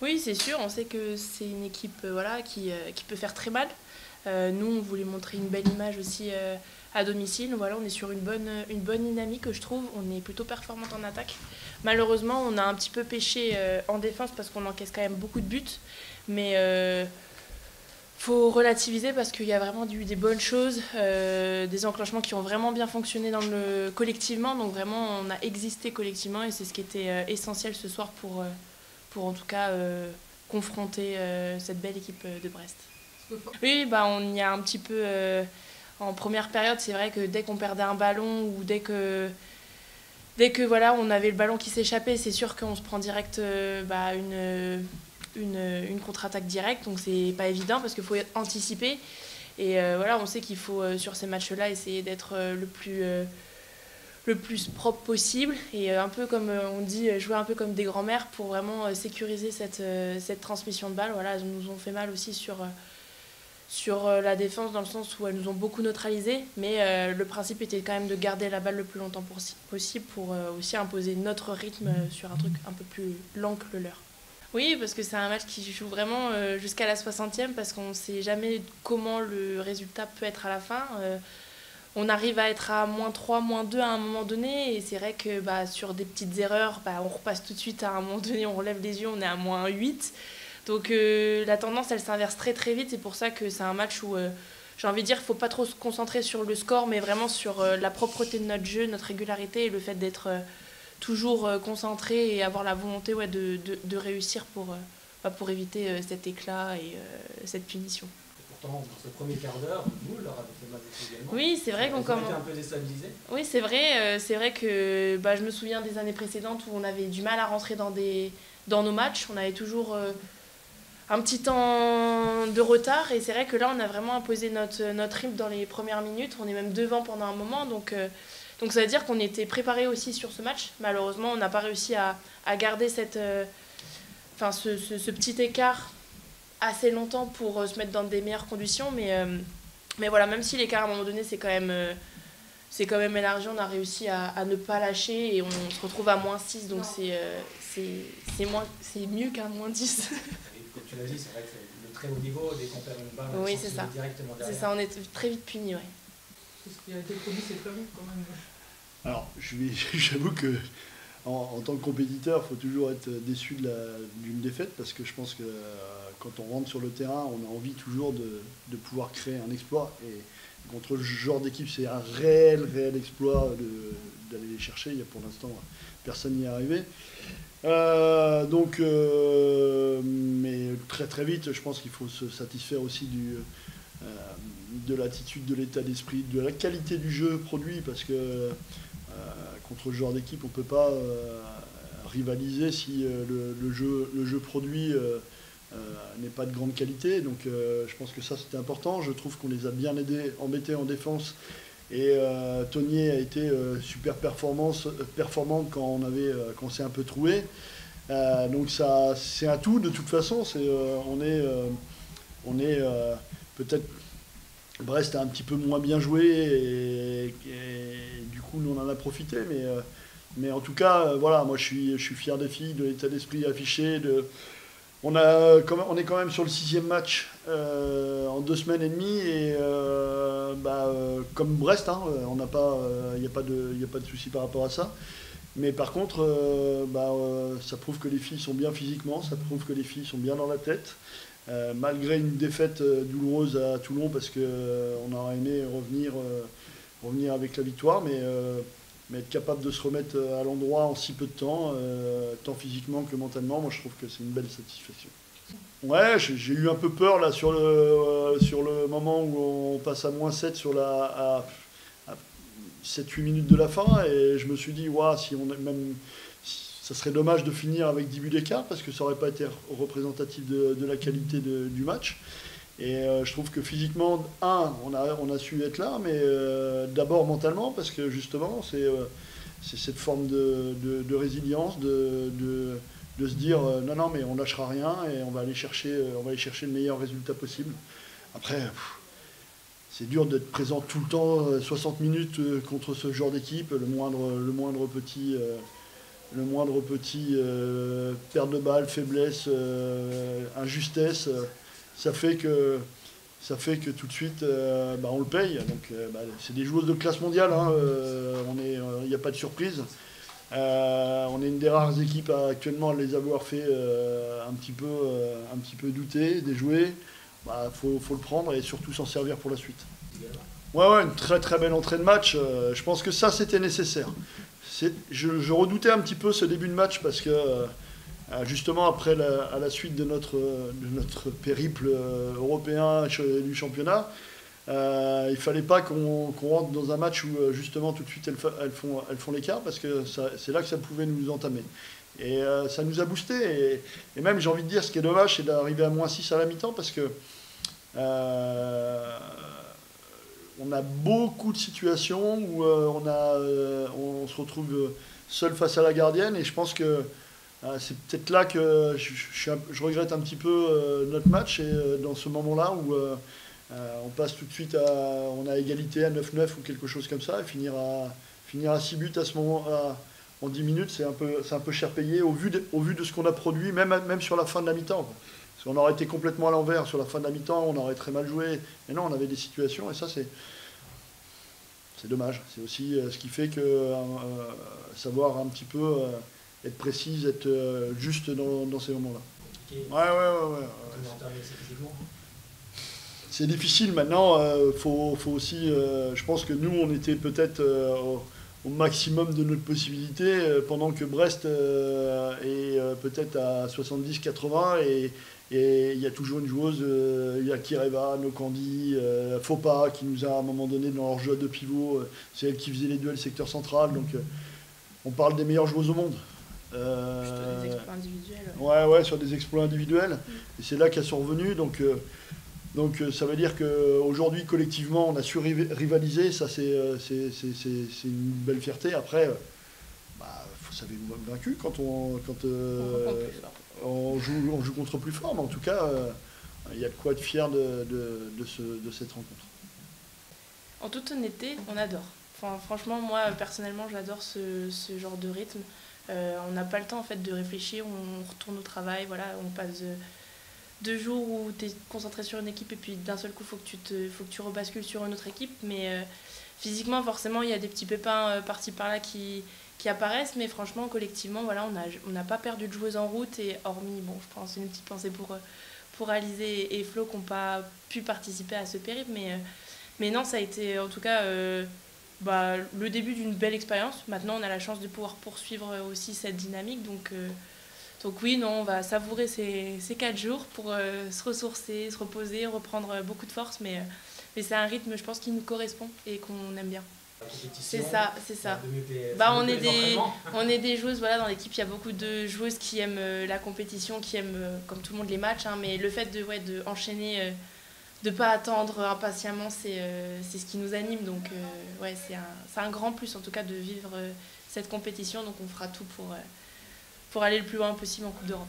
Oui, c'est sûr, on sait que c'est une équipe voilà, qui peut faire très mal. Nous, on voulait montrer une belle image aussi à domicile. Voilà, on est sur une bonne dynamique, je trouve. On est plutôt performante en attaque. Malheureusement, on a un petit peu pêché en défense parce qu'on encaisse quand même beaucoup de buts. Mais faut relativiser parce qu'il y a vraiment eu des bonnes choses, des enclenchements qui ont vraiment bien fonctionné collectivement. Donc vraiment, on a existé collectivement et c'est ce qui était essentiel ce soir pour en tout cas confronter cette belle équipe de Brest. Oui, bah, on y a un petit peu... en première période, c'est vrai que dès qu'on perdait un ballon ou dès que voilà, on avait le ballon qui s'échappait, c'est sûr qu'on se prend direct une contre-attaque directe. Donc c'est pas évident parce qu'il faut anticiper. Et voilà, on sait qu'il faut sur ces matchs-là essayer d'être le plus propre possible et un peu comme on dit, jouer un peu comme des grands-mères pour vraiment sécuriser cette transmission de balle. Voilà, elles nous ont fait mal aussi sur la défense dans le sens où elles nous ont beaucoup neutralisé, mais le principe était quand même de garder la balle le plus longtemps possible pour aussi imposer notre rythme sur un truc un peu plus lent que le leur. Oui, parce que c'est un match qui joue vraiment jusqu'à la 60e parce qu'on ne sait jamais comment le résultat peut être à la fin. On arrive à être à -3, -2 à un moment donné et c'est vrai que sur des petites erreurs, on repasse tout de suite à un moment donné, on relève les yeux, on est à -8. Donc la tendance, elle s'inverse très très vite. C'est pour ça que c'est un match où j'ai envie de dire qu'il ne faut pas trop se concentrer sur le score, mais vraiment sur la propreté de notre jeu, notre régularité et le fait d'être toujours concentré et avoir la volonté de réussir pour éviter cet éclat et cette punition. Pourtant, dans ce premier quart d'heure, vous leur avez fait mal aussi également. Oui, c'est vrai qu'on commence. Vous avez été un peu déstabilisé. Oui, c'est vrai que je me souviens des années précédentes où on avait du mal à rentrer dans nos matchs. On avait toujours un petit temps de retard et c'est vrai que là on a vraiment imposé notre rythme dans les premières minutes. On est même devant pendant un moment, donc ça veut dire qu'on était préparé aussi sur ce match. Malheureusement, on n'a pas réussi à garder ce petit écart assez longtemps pour se mettre dans des meilleures conditions, mais voilà, même si l'écart à un moment donné c'est quand même élargi, on a réussi à ne pas lâcher et on se retrouve à -6, donc c'est mieux qu'un -10. Comme tu l'as dit, c'est vrai que le très haut niveau, dès qu'on perd une balle, oui, c'est ça. Directement derrière. C'est ça, on est très vite puni, ouais. Ce qui a été promis, c'est pas bon quand même. Alors, j'avoue que en tant que compétiteur, il faut toujours être déçu d'une défaite parce que je pense que quand on rentre sur le terrain, on a envie toujours de pouvoir créer un exploit. Et contre ce genre d'équipe, c'est un réel exploit d'aller les chercher. Il y a pour l'instant, personne n'y est arrivé. Mais très très vite, je pense qu'il faut se satisfaire aussi de l'attitude, de l'état d'esprit, de la qualité du jeu produit, parce que contre ce genre d'équipe, on ne peut pas rivaliser si le jeu produit n'est pas de grande qualité. Donc je pense que ça c'était important. Je trouve qu'on les a bien embêtés en défense. Et Tonier a été super performante quand on s'est un peu troué. Donc ça, c'est un tout de toute façon. On est peut-être Brest a un petit peu moins bien joué et du coup nous on en a profité. Mais en tout cas, voilà, moi je suis fier des filles, de l'état d'esprit affiché. On est quand même sur le 6e match en 2 semaines et demie et comme Brest, hein, il n'y a pas de souci par rapport à ça. Mais par contre, ça prouve que les filles sont bien physiquement, ça prouve que les filles sont bien dans la tête. Malgré une défaite douloureuse à Toulon parce qu'on aurait aimé revenir avec la victoire, mais être capable de se remettre à l'endroit en si peu de temps, tant physiquement que mentalement, moi je trouve que c'est une belle satisfaction. Ouais, j'ai eu un peu peur là sur le moment où on passe à -7 à 7-8 minutes de la fin, et je me suis dit, ça serait dommage de finir avec 10 buts d'écart parce que ça n'aurait pas été représentatif de la qualité du match. Et je trouve que physiquement, on a su être là, mais d'abord mentalement, parce que justement, c'est cette forme de résilience, de se dire non, mais on lâchera rien et on va aller chercher le meilleur résultat possible. Après, c'est dur d'être présent tout le temps, 60 minutes contre ce genre d'équipe. Le moindre petit le moindre petit perte de balle, faiblesse, injustesse, ça fait que tout de suite on le paye. Donc c'est des joueuses de classe mondiale, hein, il n'y a pas de surprise. On est une des rares équipes actuellement à les avoir fait un petit peu douter, déjouer. Faut le prendre et surtout s'en servir pour la suite. Ouais, une très très belle entrée de match. Je pense que ça c'était nécessaire. Je redoutais un petit peu ce début de match parce que justement après à la suite de notre périple européen du championnat, il fallait pas qu'on rentre dans un match où justement tout de suite elles font l'écart parce que c'est là que ça pouvait nous entamer. Et ça nous a boosté. Et même j'ai envie de dire, ce qui est dommage, c'est d'arriver à -6 à la mi-temps parce que on a beaucoup de situations où on se retrouve seul face à la gardienne. Et je pense que c'est peut-être là que je regrette un petit peu notre match. Et dans ce moment-là où on passe tout de suite on a égalité à 9-9 ou quelque chose comme ça. Et finir à 6 buts à ce moment-là, en 10 minutes, c'est un peu cher payé au vu de ce qu'on a produit, même sur la fin de la mi-temps, quoi. Parce qu'on aurait été complètement à l'envers sur la fin de la mi-temps, on aurait très mal joué. Mais non, on avait des situations et ça, c'est dommage. C'est aussi ce qui fait que savoir un petit peu être précise, être juste dans ces moments-là. Ouais. C'est difficile maintenant. Faut aussi. Je pense que nous, on était peut-être au maximum de notre possibilité, pendant que Brest est peut-être à 70-80 et il y a toujours une joueuse, il y a Kireva, Nokandi, Fopa qui nous a à un moment donné dans leur jeu de pivot, c'est elle qui faisait les duels secteur central, donc on parle des meilleures joueuses au monde. Sur des exploits individuels. Ouais, sur des exploits individuels, et c'est là qu'elles sont revenues, donc ça veut dire qu'aujourd'hui, collectivement, on a su rivaliser. Ça, c'est une belle fierté. Après, faut savoir vaincu quand on joue contre plus fort. Mais en tout cas, il y a de quoi être fier de cette rencontre. En toute honnêteté, on adore. Enfin, franchement, moi, personnellement, j'adore ce genre de rythme. On n'a pas le temps en fait, de réfléchir. On retourne au travail. Voilà, on passe 2 jours où tu es concentré sur une équipe et puis d'un seul coup, faut que tu rebascules sur une autre équipe. Mais physiquement, forcément, il y a des petits pépins par-ci par-là qui apparaissent. Mais franchement, collectivement, voilà, on n'a pas perdu de joueuses en route. Et hormis, je pense une petite pensée pour Alizé et Flo qui n'ont pas pu participer à ce périple. Mais non, ça a été en tout cas le début d'une belle expérience. Maintenant, on a la chance de pouvoir poursuivre aussi cette dynamique. Donc oui, non, on va savourer ces 4 jours pour se ressourcer, se reposer, reprendre beaucoup de force. Mais c'est un rythme, je pense, qui nous correspond et qu'on aime bien. C'est ça. On est des joueuses, voilà, dans l'équipe, il y a beaucoup de joueuses qui aiment la compétition, qui aiment, comme tout le monde, les matchs. Hein, mais le fait de enchaîner, de ne pas attendre impatiemment, c'est ce qui nous anime. Donc, c'est un grand plus, en tout cas, de vivre cette compétition. Donc, on fera tout pour aller le plus loin possible en Coupe d'Europe.